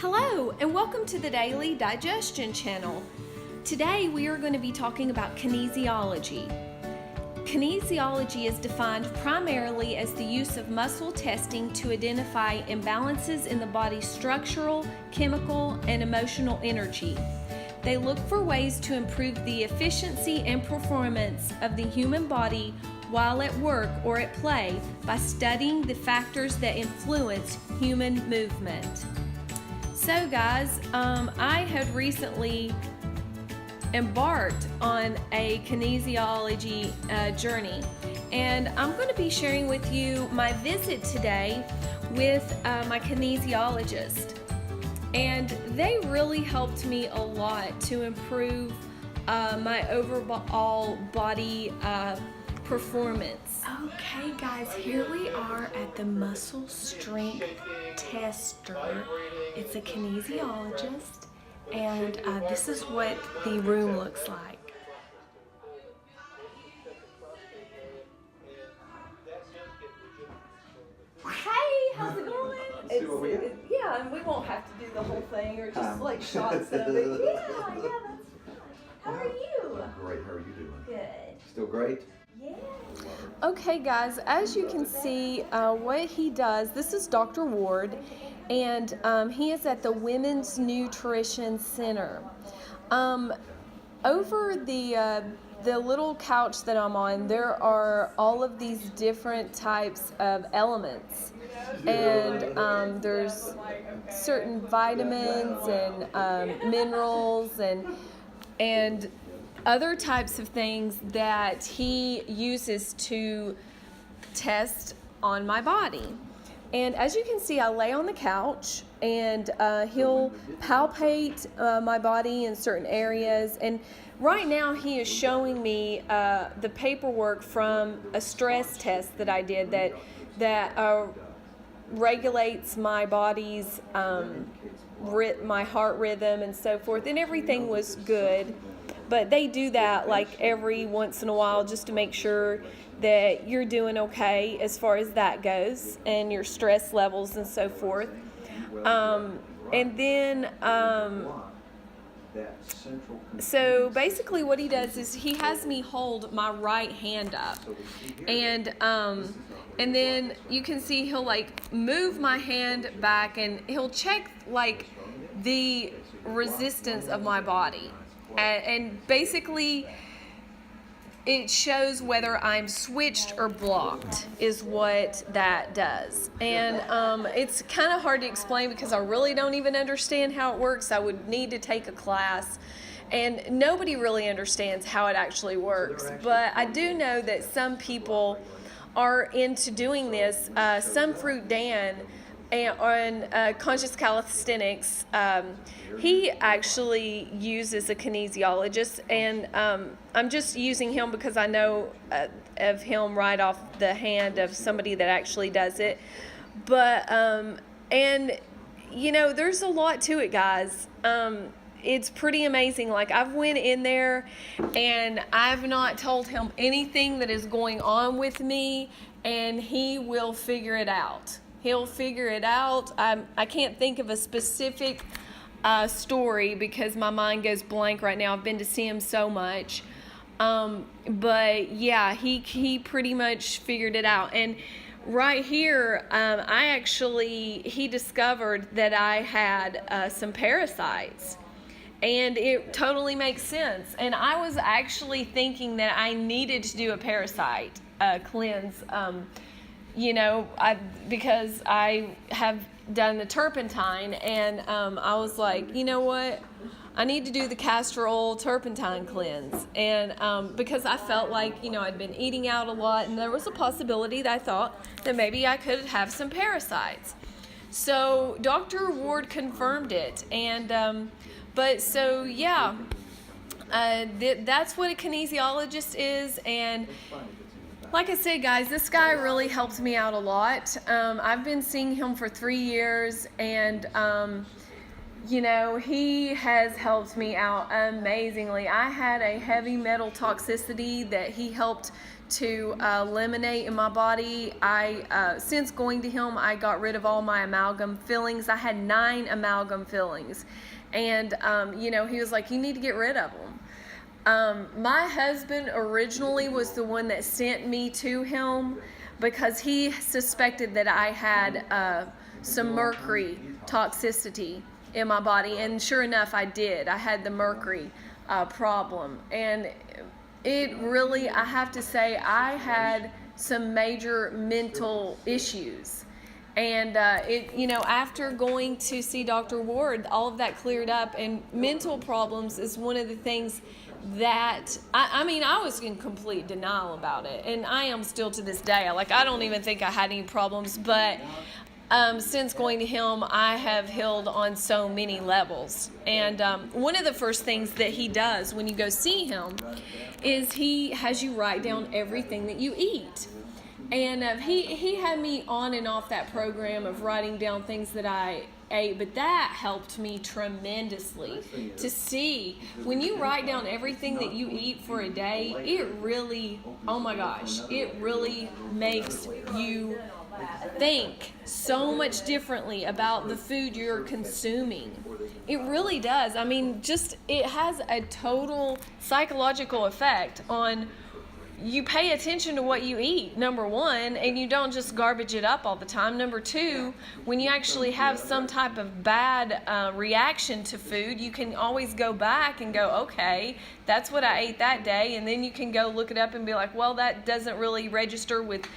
Hello, and welcome to the Daily Digestion channel. Today we are going to be talking about kinesiology. Kinesiology is defined primarily as the use of muscle testing to identify imbalances in the body's structural, chemical, and emotional energy. They look for ways to improve the efficiency and performance of the human body while at work or at play by studying the factors that influence human movement. So guys, I had recently embarked on a kinesiology journey, and I'm going to be sharing with you my visit today with my kinesiologist. And they really helped me a lot to improve my overall body performance. Okay guys, here we are at the muscle strength tester. It's a kinesiologist, and this is what the room looks like. Hey, how's it going? Yeah, and we won't have to do the whole thing or just like shots of it. Yeah, that's fine. How are you? Great, how are you doing? Good. Still great? Yeah. Okay guys, as you can see, what he does, this is Dr. Ward, and he is at the Women's Nutrition Center. Over the little couch that I'm on, there are all of these different types of elements, and there's certain vitamins and minerals and other types of things that he uses to test on my body. And as you can see, I lay on the couch, and he'll palpate my body in certain areas. And right now he is showing me the paperwork from a stress test that I did that regulates my body's my heart rhythm and so forth, and everything was good. But they do that like every once in a while just to make sure that you're doing okay as far as that goes, and your stress levels and so forth. And then so basically what he does is he has me hold my right hand up, and then you can see he'll like move my hand back, and he'll check like the resistance of my body, and basically it shows whether I'm switched or blocked is what that does. And it's kind of hard to explain because I really don't even understand how it works. I would need to take a class, and nobody really understands how it actually works. But I do know that some people are into doing this. Sunfruit Dan on Conscious Calisthenics, he actually uses a kinesiologist, and I'm just using him because I know of him right off the hand of somebody that actually does it. But and you know, there's a lot to it, guys. It's pretty amazing. Like, I've went in there and I've not told him anything that is going on with me, and he will figure it out. He'll figure it out. I can't think of a specific story because my mind goes blank right now. I've been to see him so much. But yeah, he pretty much figured it out. And right here, he discovered that I had some parasites. And it totally makes sense. And I was actually thinking that I needed to do a parasite cleanse. You know, because I have done the turpentine, and I was like, you know what, I need to do the castor oil turpentine cleanse, and because I felt like, you know, I'd been eating out a lot, and there was a possibility that I thought that maybe I could have some parasites. So Dr. Ward confirmed it, and but so yeah, that's what a kinesiologist is. And like I said, guys, this guy really helped me out a lot. I've been seeing him for 3 years, and you know, he has helped me out amazingly. I had a heavy metal toxicity that he helped to eliminate in my body. Since going to him, I got rid of all my amalgam fillings. I had 9 amalgam fillings, and he was like, you need to get rid of them. My husband originally was the one that sent me to him because he suspected that I had some mercury toxicity in my body, and sure enough, I did. I had the mercury problem, and it really, I have to say, I had some major mental issues, and after going to see Dr. Ward, all of that cleared up. And mental problems is one of the things that I was in complete denial about it, and I am still to this day. I don't even think I had any problems, but since going to him, I have healed on so many levels. And one of the first things that he does when you go see him is he has you write down everything that you eat. And he had me on and off that program of writing down things that I ate, but that helped me tremendously to see when you write down everything that you eat for a day, it really, oh my gosh, it really makes you think so much differently about the food you're consuming. It really does. It has a total psychological effect on you. Pay attention to what you eat, number one, and you don't just garbage it up all the time. Number two, when you actually have some type of bad reaction to food, you can always go back and go, okay, that's what I ate that day, and then you can go look it up and be like, well, that doesn't really register with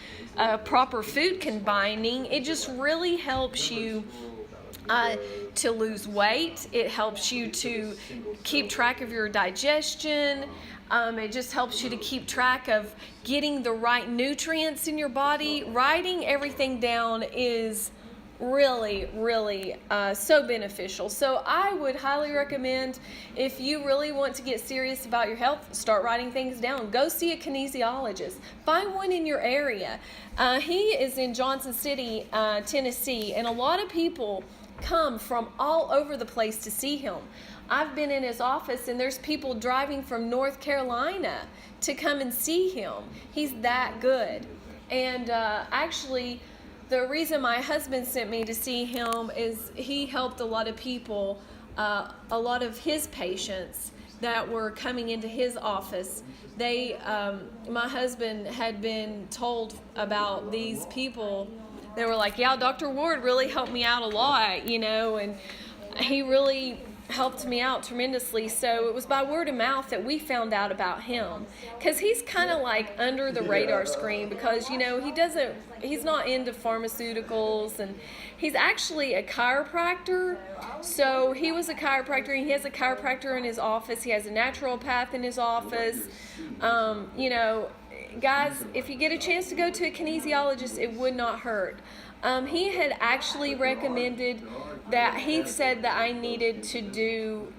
proper food combining. It just really helps you to lose weight. It helps you to keep track of your digestion. It just helps you to keep track of getting the right nutrients in your body. Writing everything down is really, really so beneficial. So I would highly recommend, if you really want to get serious about your health, start writing things down. Go see a kinesiologist. Find one in your area. He is in Johnson City, Tennessee, and a lot of people come from all over the place to see him. I've been in his office, and there's people driving from North Carolina to come and see him. He's that good. And actually, the reason my husband sent me to see him is he helped a lot of people, a lot of his patients that were coming into his office. My husband had been told about these people. They were like, yeah, Dr. Ward really helped me out a lot, and he really helped me out tremendously. So it was by word of mouth that we found out about him, because he's kind of like under the radar screen, because he's not into pharmaceuticals, and he's actually a chiropractor. So he was a chiropractor, and he has a chiropractor in his office. He has a naturopath in his office. Guys, if you get a chance to go to a kinesiologist, it would not hurt. He had actually recommended that, he said that I needed to do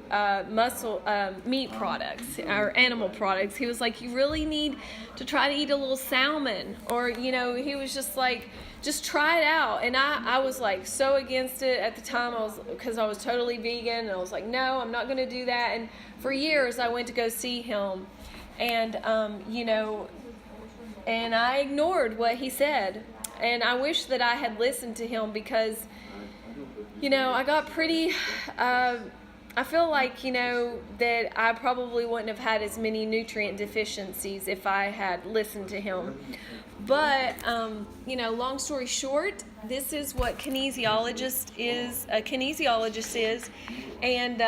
meat products or animal products. He was like, you really need to try to eat a little salmon, or he was just like, just try it out. And I was like so against it at the time, because I was totally vegan, and I was like, no, I'm not going to do that. And for years I went to go see him, and and I ignored what he said. And I wish that I had listened to him, because, I got pretty, I feel like, that I probably wouldn't have had as many nutrient deficiencies if I had listened to him. But, long story short, this is what a kinesiologist is. And,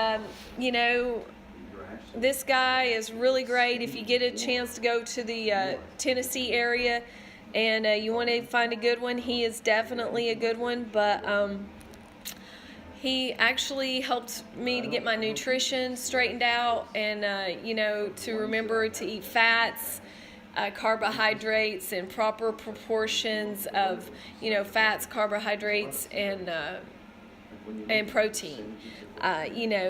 this guy is really great. If you get a chance to go to the Tennessee area, and you want to find a good one, he is definitely a good one. But he actually helped me to get my nutrition straightened out, and to remember to eat fats, carbohydrates in proper proportions of fats, carbohydrates, and protein.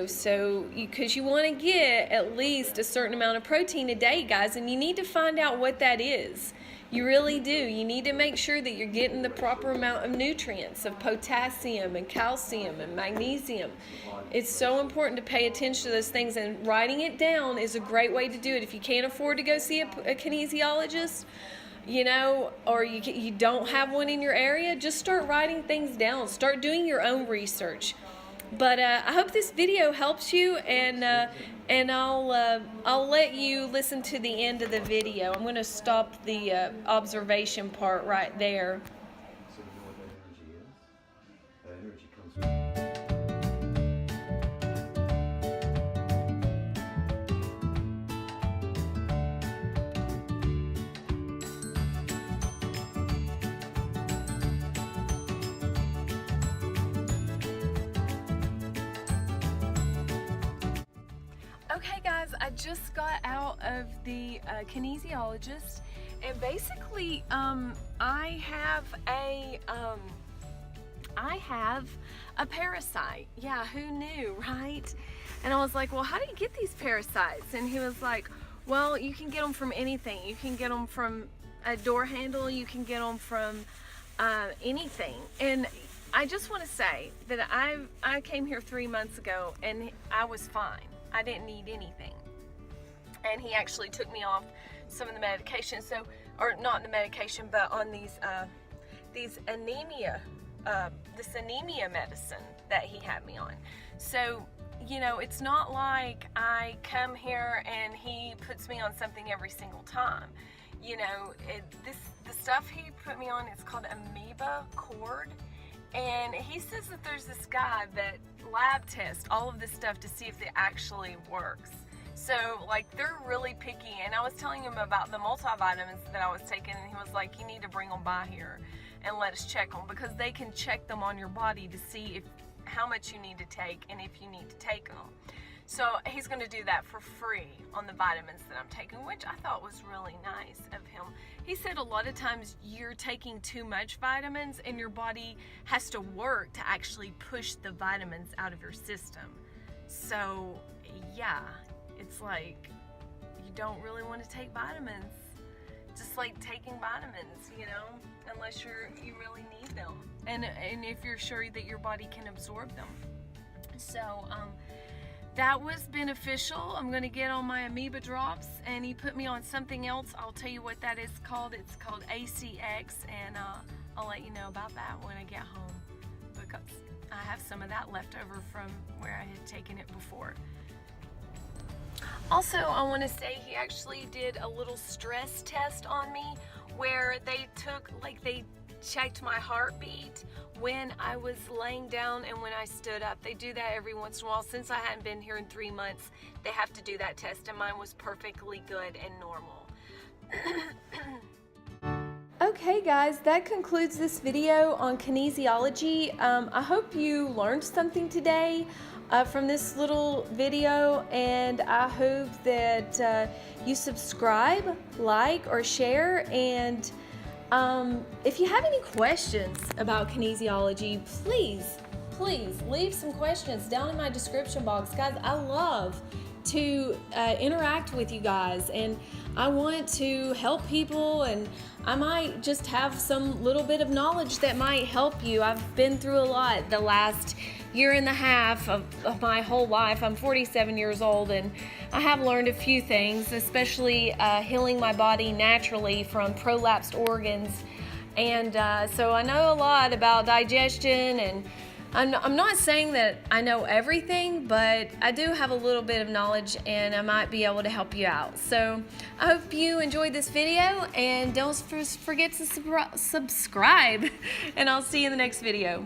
So because you want to get at least a certain amount of protein a day, guys, and you need to find out what that is. You really do. You need to make sure that you're getting the proper amount of nutrients, of potassium and calcium and magnesium. It's so important to pay attention to those things, and writing it down is a great way to do it. If you can't afford to go see a kinesiologist, you know, or you don't have one in your area, just start writing things down. Start doing your own research. But I hope this video helps you, and I'll let you listen to the end of the video. I'm going to stop the observation part right there. So you know what that energy is? That energy comes from... Okay guys, I just got out of the kinesiologist, and basically I have a parasite. Yeah, who knew, right? And I was like, well, how do you get these parasites? And he was like, well, you can get them from anything. You can get them from a door handle, you can get them from anything. And I just want to say that I came here 3 months ago and I was fine. I didn't need anything. And he actually took me off some of the medication, so, or not the medication, but on these anemia, this anemia medicine that he had me on. So, you know, it's not like I come here and he puts me on something every single time. You know, the stuff he put me on is called amoeba cord. And he says that there's this guy that lab tests all of this stuff to see if it actually works. So, like, they're really picky. And I was telling him about the multivitamins that I was taking, and he was like, you need to bring them by here and let us check them, because they can check them on your body to see how much you need to take and if you need to take them. So he's going to do that for free on the vitamins that I'm taking, which I thought was really nice of him. He said a lot of times you're taking too much vitamins and your body has to work to actually push the vitamins out of your system. So yeah, it's like you don't really want to take vitamins. Just like taking vitamins, you know, unless you really need them. And if you're sure that your body can absorb them. So that was beneficial. I'm going to get on my amoeba drops, and he put me on something else. I'll tell you what that is called. It's called ACX, and I'll let you know about that when I get home, because I have some of that left over from where I had taken it before. Also, I want to say he actually did a little stress test on me where they checked my heartbeat when I was laying down and when I stood up. They do that every once in a while. Since I hadn't been here in 3 months, they have to do that test, and mine was perfectly good and normal. Okay guys, that concludes this video on kinesiology. I hope you learned something today from this little video, and I hope that you subscribe, like, or share. And if you have any questions about kinesiology, please leave some questions down in my description box. Guys, I love to interact with you guys, and I want to help people, and I might just have some little bit of knowledge that might help you. I've been through a lot the last year and a half of my whole life. I'm 47 years old, and I have learned a few things, especially healing my body naturally from prolapsed organs. And so I know a lot about digestion, and I'm not saying that I know everything, but I do have a little bit of knowledge, and I might be able to help you out. So I hope you enjoyed this video, and don't forget to subscribe, and I'll see you in the next video.